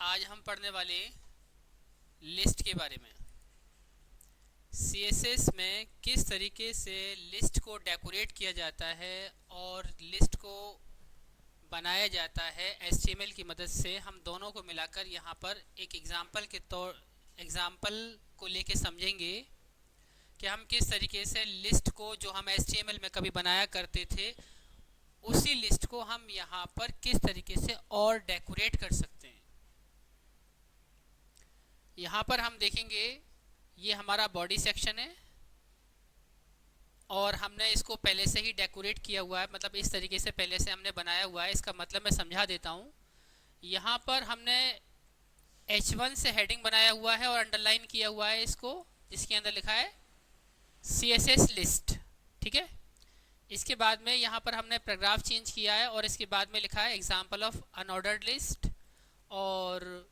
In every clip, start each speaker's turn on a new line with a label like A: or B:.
A: आज हम पढ़ने वाले लिस्ट के बारे में। सीएसएस में किस तरीके से लिस्ट को डेकोरेट किया जाता है और लिस्ट को बनाया जाता है एचटीएमएल की मदद से। हम दोनों को मिलाकर यहाँ पर एक एग्जाम्पल को लेके समझेंगे कि हम किस तरीके से लिस्ट को, जो हम एचटीएमएल में कभी बनाया करते थे, उसी लिस्ट को हम यहाँ पर किस तरीके से और डेकोरेट कर सकते हैं। यहाँ पर हम देखेंगे ये हमारा बॉडी सेक्शन है और हमने इसको पहले से ही डेकोरेट किया हुआ है, मतलब इस तरीके से पहले से हमने बनाया हुआ है। इसका मतलब मैं समझा देता हूँ। यहाँ पर हमने H1 से हेडिंग बनाया हुआ है और अंडरलाइन किया हुआ है इसको, जिसके अंदर लिखा है CSS लिस्ट। ठीक है। इसके बाद में यहाँ पर हमने पैराग्राफ चेंज किया है और इसके बाद में लिखा है एग्जाम्पल ऑफ अनऑर्डर्ड लिस्ट। और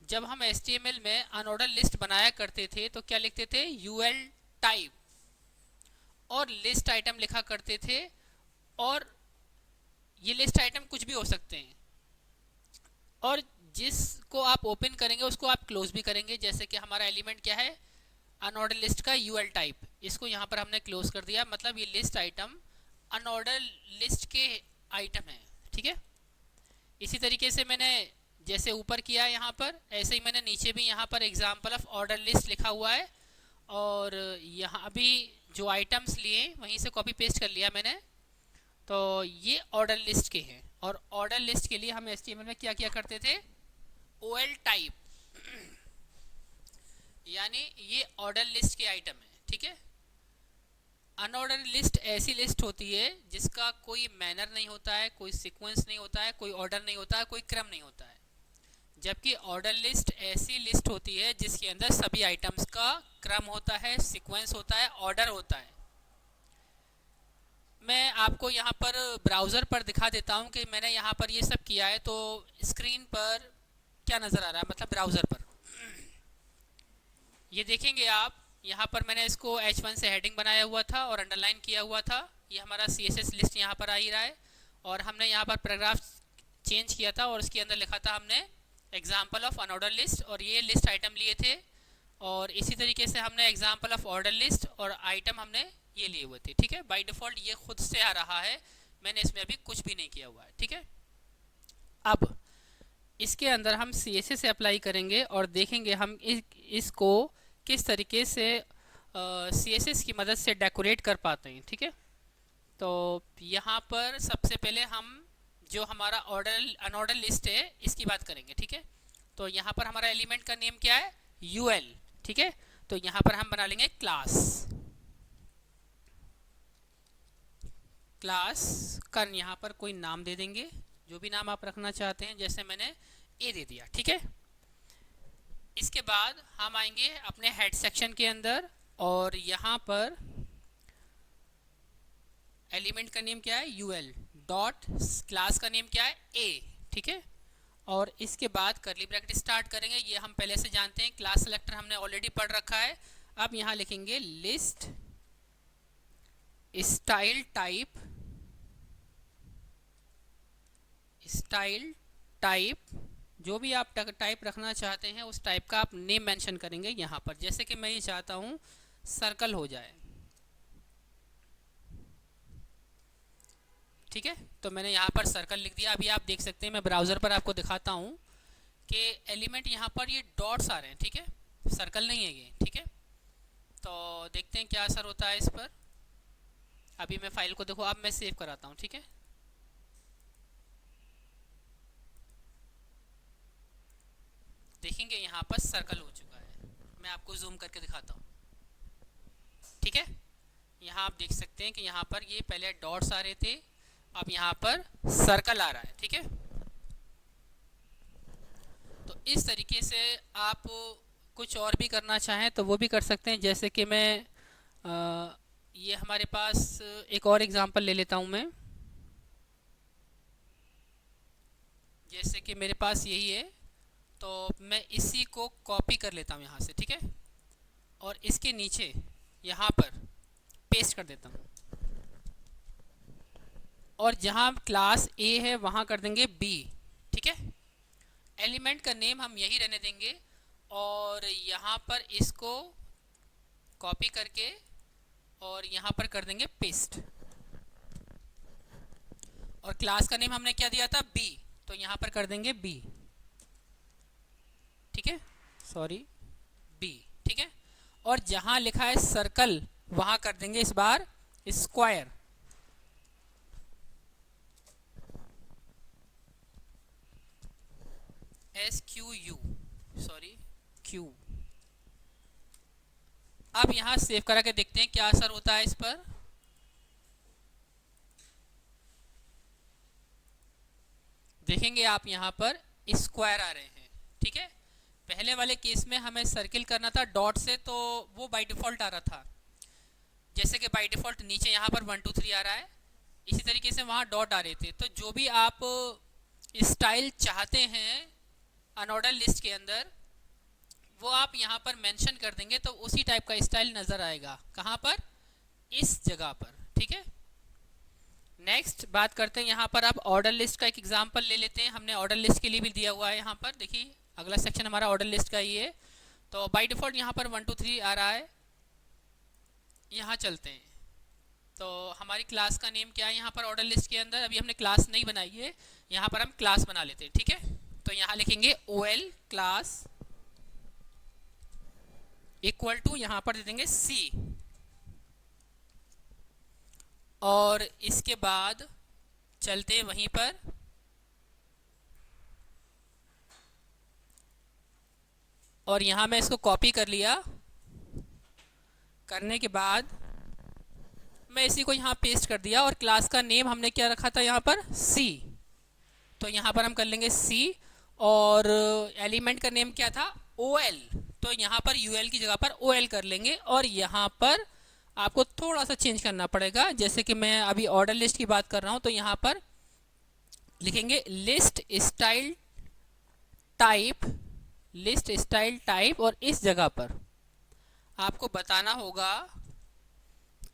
A: जब हम HTML में अनऑर्डर लिस्ट बनाया करते थे तो क्या लिखते थे, UL टाइप और लिस्ट आइटम लिखा करते थे। और ये लिस्ट आइटम कुछ भी हो सकते हैं और जिसको आप ओपन करेंगे उसको आप क्लोज भी करेंगे। जैसे कि हमारा एलिमेंट क्या है, अनऑर्डर लिस्ट का UL टाइप, इसको यहाँ पर हमने क्लोज कर दिया, मतलब ये लिस्ट आइटम अनऑर्डर लिस्ट के आइटम है। ठीक है। इसी तरीके से मैंने जैसे ऊपर किया है यहाँ पर, ऐसे ही मैंने नीचे भी यहाँ पर एग्जाम्पल ऑफ ऑर्डर लिस्ट लिखा हुआ है और यहाँ भी जो आइटम्स लिए वहीं से कॉपी पेस्ट कर लिया मैंने। तो ये ऑर्डर लिस्ट के हैं और ऑर्डर लिस्ट के लिए हम HTML में क्या किया करते थे, OL टाइप, यानी ये ऑर्डर लिस्ट के आइटम है। ठीक है। अनऑर्डर लिस्ट ऐसी लिस्ट होती है जिसका कोई मैनर नहीं होता है, कोई सीक्वेंस नहीं होता है, कोई ऑर्डर नहीं होता है, कोई क्रम नहीं होता है। जबकि ऑर्डर लिस्ट ऐसी लिस्ट होती है जिसके अंदर सभी आइटम्स का क्रम होता है, सीक्वेंस होता है, ऑर्डर होता है। मैं आपको यहाँ पर ब्राउज़र पर दिखा देता हूँ कि मैंने यहाँ पर ये सब किया है। तो स्क्रीन पर क्या नज़र आ रहा है, मतलब ब्राउज़र पर ये देखेंगे आप। यहाँ पर मैंने इसको H1 से हेडिंग बनाया हुआ था और अंडरलाइन किया हुआ था। ये हमारा CSS लिस्ट यहाँ पर आ ही रहा है और हमने यहाँ पर पैराग्राफ चेंज किया था और उसके अंदर लिखा था हमने एग्जाम्पल ऑफ अनऑर्डर लिस्ट और ये लिस्ट आइटम लिए थे। और इसी तरीके से हमने एग्जाम्पल ऑफ ऑर्डर लिस्ट और आइटम हमने ये लिए हुए थे। ठीक है। बाय डिफ़ॉल्ट ये खुद से आ रहा है, मैंने इसमें अभी कुछ भी नहीं किया हुआ है। ठीक है। अब इसके अंदर हम CSS से अप्लाई करेंगे और देखेंगे हम इसको किस तरीके से CSS की मदद से डेकोरेट कर पाते हैं। ठीक है। तो यहाँ पर सबसे पहले हम जो हमारा अनऑर्डर लिस्ट है इसकी बात करेंगे। ठीक है। तो यहाँ पर हमारा एलिमेंट का नेम क्या है, UL। ठीक है। तो यहाँ पर हम बना लेंगे क्लास का यहाँ पर कोई नाम दे देंगे, जो भी नाम आप रखना चाहते हैं, जैसे मैंने A दे दिया। ठीक है। इसके बाद हम आएंगे अपने हेड सेक्शन के अंदर और यहाँ पर एलिमेंट का नेम क्या है, UL डॉट, क्लास का नेम क्या है, A। ठीक है। और इसके बाद करली ब्रैकेट स्टार्ट करेंगे। ये हम पहले से जानते हैं, क्लास सेलेक्टर हमने ऑलरेडी पढ़ रखा है। अब यहाँ लिखेंगे लिस्ट स्टाइल टाइप, जो भी आप टाइप रखना चाहते हैं उस टाइप का आप नेम मेंशन करेंगे यहाँ पर। जैसे कि मैं ये चाहता हूँ सर्कल हो जाए। ठीक है। तो मैंने यहाँ पर सर्कल लिख दिया। अभी आप देख सकते हैं, मैं ब्राउज़र पर आपको दिखाता हूँ कि एलिमेंट यहाँ पर ये डॉट्स आ रहे हैं। ठीक है। सर्कल नहीं है ये। ठीक है। तो देखते हैं क्या असर होता है इस पर। अभी मैं फाइल को देखो, अब मैं सेव कराता हूँ। ठीक है। देखेंगे यहाँ पर सर्कल हो चुका है। मैं आपको जूम करके दिखाता हूँ। ठीक है। यहाँ आप देख सकते हैं कि यहाँ पर ये पहले डॉट्स आ रहे थे, अब यहाँ पर सर्कल आ रहा है। ठीक है। तो इस तरीके से आप कुछ और भी करना चाहें तो वो भी कर सकते हैं। जैसे कि मैं ये हमारे पास एक और एग्जांपल ले लेता हूँ मैं। जैसे कि मेरे पास यही है, तो मैं इसी को कॉपी कर लेता हूँ यहाँ से। ठीक है। और इसके नीचे यहाँ पर पेस्ट कर देता हूँ और जहाँ क्लास A है वहाँ कर देंगे B। ठीक है। एलिमेंट का नेम हम यही रहने देंगे और यहाँ पर इसको कॉपी करके और यहाँ पर कर देंगे पेस्ट। और क्लास का नेम हमने क्या दिया था, बी, तो यहाँ पर कर देंगे बी। ठीक है, सॉरी, बी। ठीक है, और जहाँ लिखा है सर्कल वहाँ कर देंगे इस bar square. SQU, sorry, Q. अब यहाँ सेव करा के देखते हैं क्या असर होता है इस पर। देखेंगे आप यहाँ पर स्क्वायर आ रहे हैं। ठीक है, पहले वाले केस में हमें सर्किल करना था डॉट से, तो वो बाय डिफ़ॉल्ट आ रहा था, जैसे कि बाय डिफ़ॉल्ट नीचे यहाँ पर 1 2 3 आ रहा है, इसी तरीके से वहाँ डॉट आ रहे थे। तो जो भी आप स्टाइल चाहते हैं अनऑर्डर लिस्ट के अंदर, वो आप यहाँ पर मेंशन कर देंगे तो उसी टाइप का स्टाइल नज़र आएगा। कहाँ पर, इस जगह पर। ठीक है, नेक्स्ट बात करते हैं यहाँ पर। आप ऑर्डर लिस्ट का एक एग्जांपल ले लेते हैं, हमने ऑर्डर लिस्ट के लिए भी दिया हुआ है यहाँ पर। देखिए अगला सेक्शन हमारा ऑर्डर लिस्ट का ही है। तो बाय डिफ़ॉल्ट यहाँ पर 1 2 3 आ रहा है। यहाँ चलते हैं, तो हमारी क्लास का नेम क्या है यहाँ पर ऑर्डर लिस्ट के अंदर, अभी हमने क्लास नहीं बनाई है, यहाँ पर हम क्लास बना लेते हैं। ठीक है, तो यहाँ लिखेंगे OL क्लास इक्वल टू, यहाँ पर दे देंगे C, और इसके बाद चलते हैं वहीं पर, और यहाँ मैं इसको कॉपी कर लिया। करने के बाद मैं इसी को यहाँ पेस्ट कर दिया, और क्लास का नेम हमने क्या रखा था यहाँ पर, C, तो यहाँ पर हम कर लेंगे C, और एलिमेंट का नेम क्या था, OL, तो यहाँ पर UL की जगह पर OL कर लेंगे। और यहाँ पर आपको थोड़ा सा चेंज करना पड़ेगा, जैसे कि मैं अभी ऑर्डर लिस्ट की बात कर रहा हूँ, तो यहाँ पर लिखेंगे list style type, list style type, और इस जगह पर आपको बताना होगा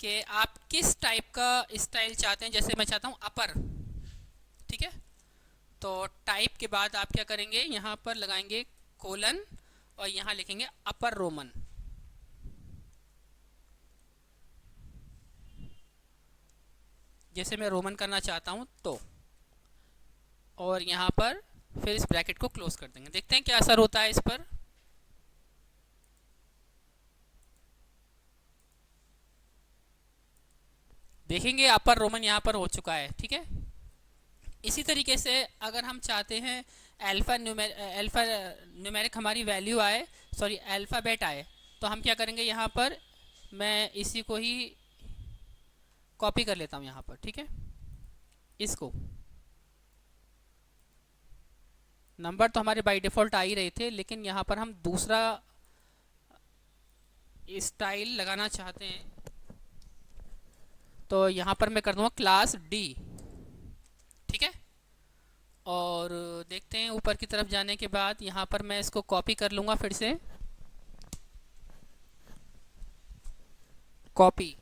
A: कि आप किस टाइप का स्टाइल चाहते हैं। जैसे मैं चाहता हूँ अपर। ठीक है, तो टाइप के बाद आप क्या करेंगे, यहाँ पर लगाएंगे कोलन, और यहाँ लिखेंगे अपर रोमन। जैसे मैं रोमन करना चाहता हूँ तो, और यहाँ पर फिर इस ब्रैकेट को क्लोज कर देंगे। देखते हैं क्या असर होता है इस पर। देखेंगे अपर रोमन यहाँ पर हो चुका है। ठीक है, इसी तरीके से अगर हम चाहते हैं अल्फ़ा न्यूमेरिक हमारी वैल्यू आए, सॉरी अल्फ़ाबेट आए, तो हम क्या करेंगे, यहाँ पर मैं इसी को ही कॉपी कर लेता हूँ यहाँ पर। ठीक है, इसको नंबर तो हमारे बाय डिफ़ॉल्ट आ ही रहे थे, लेकिन यहाँ पर हम दूसरा स्टाइल लगाना चाहते हैं, तो यहाँ पर मैं कर दूँगा क्लास D। ठीक है, और देखते हैं ऊपर की तरफ जाने के बाद यहाँ पर मैं इसको कॉपी कर लूँगा, फिर से कॉपी,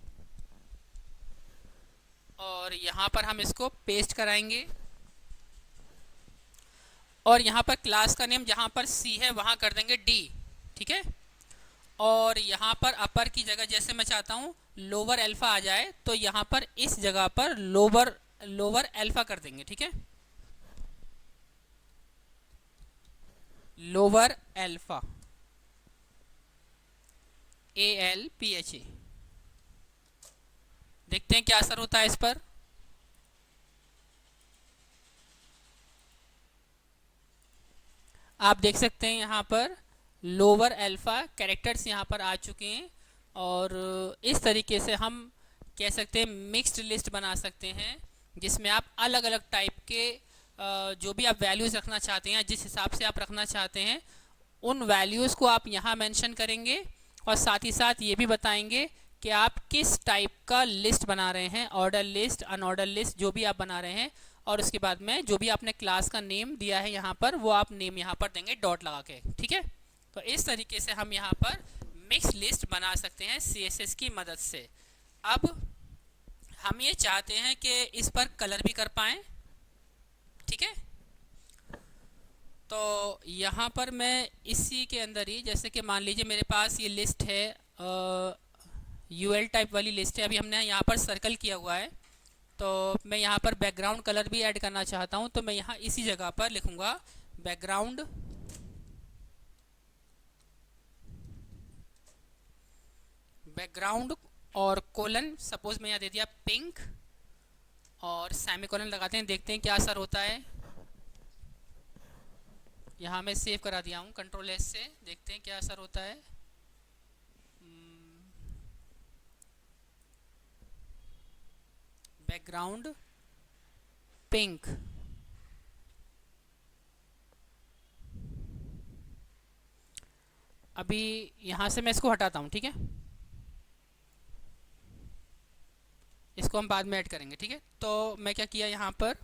A: और यहाँ पर हम इसको पेस्ट कराएंगे, और यहाँ पर क्लास का नेम जहाँ पर C है वहाँ कर देंगे D। ठीक है, और यहाँ पर अपर की जगह जैसे मैं चाहता हूँ लोअर अल्फ़ा आ जाए, तो यहाँ पर इस जगह पर लोअर अल्फ़ा कर देंगे। ठीक है, लोअर अल्फ़ा, ALPHA। देखते हैं क्या असर होता है इस पर। आप देख सकते हैं यहाँ पर लोअर अल्फ़ा कैरेक्टर्स यहाँ पर आ चुके हैं, और इस तरीके से हम कह सकते हैं मिक्स्ड लिस्ट बना सकते हैं, जिसमें आप अलग अलग टाइप के जो भी आप वैल्यूज़ रखना चाहते हैं, जिस हिसाब से आप रखना चाहते हैं, उन वैल्यूज़ को आप यहाँ मेंशन करेंगे, और साथ ही साथ ये भी बताएंगे कि आप किस टाइप का लिस्ट बना रहे हैं, ऑर्डर लिस्ट, अनऑर्डर लिस्ट, जो भी आप बना रहे हैं। और उसके बाद में जो भी आपने क्लास का नेम दिया है यहाँ पर, वो आप नेम यहाँ पर देंगे डॉट लगा के। ठीक है, तो इस तरीके से हम यहाँ पर मिक्स लिस्ट बना सकते हैं CSS की मदद से। अब हम ये चाहते हैं कि इस पर कलर भी कर पाएँ। ठीक है, तो यहाँ पर मैं इसी के अंदर ही, जैसे कि मान लीजिए मेरे पास ये लिस्ट है, यूएल टाइप वाली लिस्ट है, अभी हमने यहाँ पर सर्कल किया हुआ है, तो मैं यहाँ पर बैकग्राउंड कलर भी ऐड करना चाहता हूँ, तो मैं यहाँ इसी जगह पर लिखूँगा बैकग्राउंड और कोलन, सपोज मैं यहाँ दे दिया पिंक और सेमीकोलन लगाते हैं, देखते हैं क्या असर होता है। यहाँ मैं सेव करा दिया हूँ कंट्रोल एस से, देखते हैं क्या असर होता है। बैकग्राउंड पिंक, अभी यहाँ से मैं इसको हटाता हूँ, ठीक है, इसको हम बाद में ऐड करेंगे, ठीक है। तो मैं क्या किया, यहाँ पर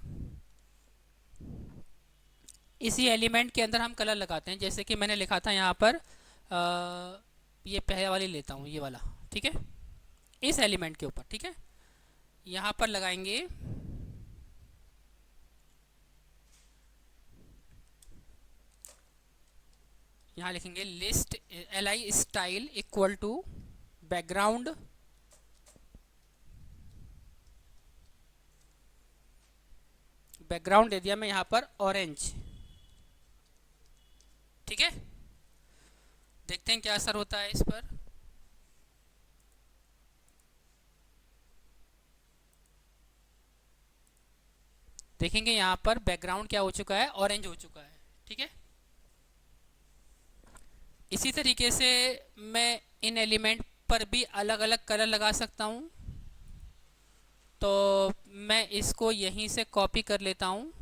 A: इसी एलिमेंट के अंदर हम कलर लगाते हैं, जैसे कि मैंने लिखा था यहाँ पर ये पहले वाली लेता हूँ, ये वाला, ठीक है, इस एलिमेंट के ऊपर, ठीक है। यहाँ पर लगाएंगे यहाँ लिखेंगे list li style equal to background दे दिया मैं यहाँ पर ऑरेंज, ठीक है। देखते हैं क्या असर होता है इस पर। देखेंगे यहाँ पर बैकग्राउंड क्या हो चुका है, ऑरेंज हो चुका है, ठीक है। इसी तरीके से मैं इन एलिमेंट पर भी अलग अलग कलर लगा सकता हूँ, तो मैं इसको यहीं से कॉपी कर लेता हूँ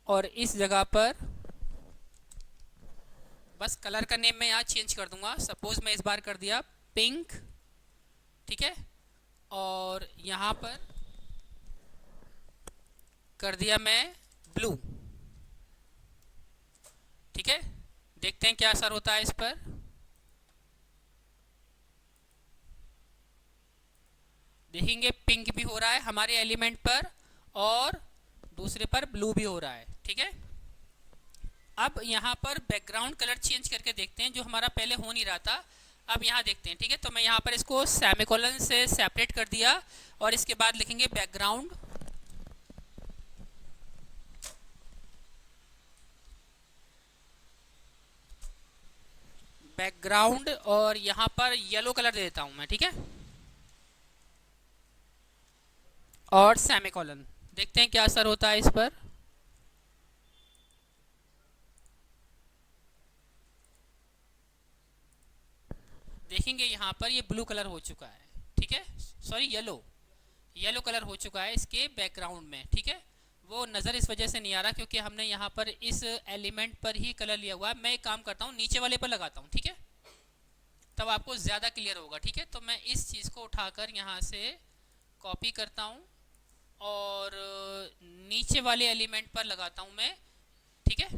A: और इस जगह पर बस कलर का नेम मैं यहाँ चेंज कर दूंगा, सपोज मैं इस बार कर दिया पिंक, ठीक है, और यहाँ पर कर दिया मैं ब्लू, ठीक है। देखते हैं क्या असर होता है इस पर। देखेंगे पिंक भी हो रहा है हमारे एलिमेंट पर और दूसरे पर ब्लू भी हो रहा है, ठीक है। अब यहाँ पर बैकग्राउंड कलर चेंज करके देखते हैं, जो हमारा पहले हो नहीं रहा था, अब यहाँ देखते हैं, ठीक है। तो मैं यहाँ पर इसको सेमीकोलन से सेपरेट कर दिया और इसके बाद लिखेंगे बैकग्राउंड और यहाँ पर येलो कलर दे देता हूँ मैं, ठीक है, और सेमीकोलन। देखते हैं क्या असर होता है इस पर। देखेंगे यहाँ पर ये ब्लू कलर हो चुका है, ठीक है, सॉरी येलो कलर हो चुका है इसके बैकग्राउंड में, ठीक है। वो नज़र इस वजह से नहीं आ रहा क्योंकि हमने यहाँ पर इस एलिमेंट पर ही कलर लिया हुआ है। मैं एक काम करता हूँ, नीचे वाले पर लगाता हूँ, ठीक है, तब आपको ज़्यादा क्लियर होगा, ठीक है। तो मैं इस चीज़ को उठाकर यहाँ से कॉपी करता हूँ और नीचे वाले एलिमेंट पर लगाता हूँ मैं, ठीक है।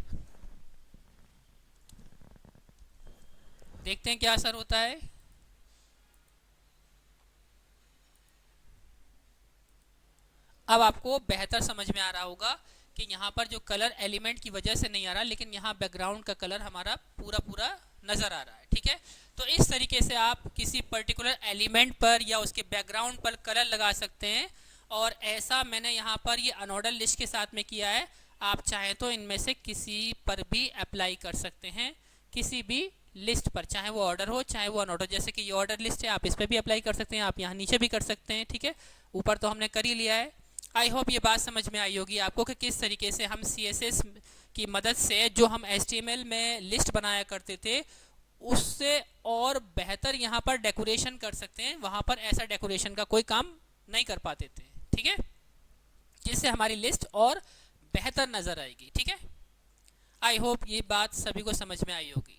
A: देखते हैं क्या असर होता है। अब आपको बेहतर समझ में आ रहा होगा कि यहाँ पर जो कलर एलिमेंट की वजह से नहीं आ रहा, लेकिन यहाँ बैकग्राउंड का कलर हमारा पूरा पूरा नज़र आ रहा है, ठीक है। तो इस तरीके से आप किसी पर्टिकुलर एलिमेंट पर या उसके बैकग्राउंड पर कलर लगा सकते हैं, और ऐसा मैंने यहाँ पर ये अनऑर्डर लिस्ट के साथ में किया है। आप चाहें तो इनमें से किसी पर भी अप्लाई कर सकते हैं, किसी भी लिस्ट पर, चाहे वो ऑर्डर हो चाहे वो अनऑर्डर। जैसे कि ये ऑर्डर लिस्ट है, आप इस पर भी अप्लाई कर सकते हैं, आप यहाँ नीचे भी कर सकते हैं, ठीक है। ऊपर तो हमने कर ही लिया है। आई होप ये बात समझ में आई होगी आपको कि किस तरीके से हम CSS की मदद से जो हम HTML में लिस्ट बनाया करते थे उससे और बेहतर यहाँ पर डेकोरेशन कर सकते हैं। वहाँ पर ऐसा डेकोरेशन का कोई काम नहीं कर पाते थे, ठीक है, जिससे हमारी लिस्ट और बेहतर नज़र आएगी, ठीक है। आई होप ये बात सभी को समझ में आई होगी।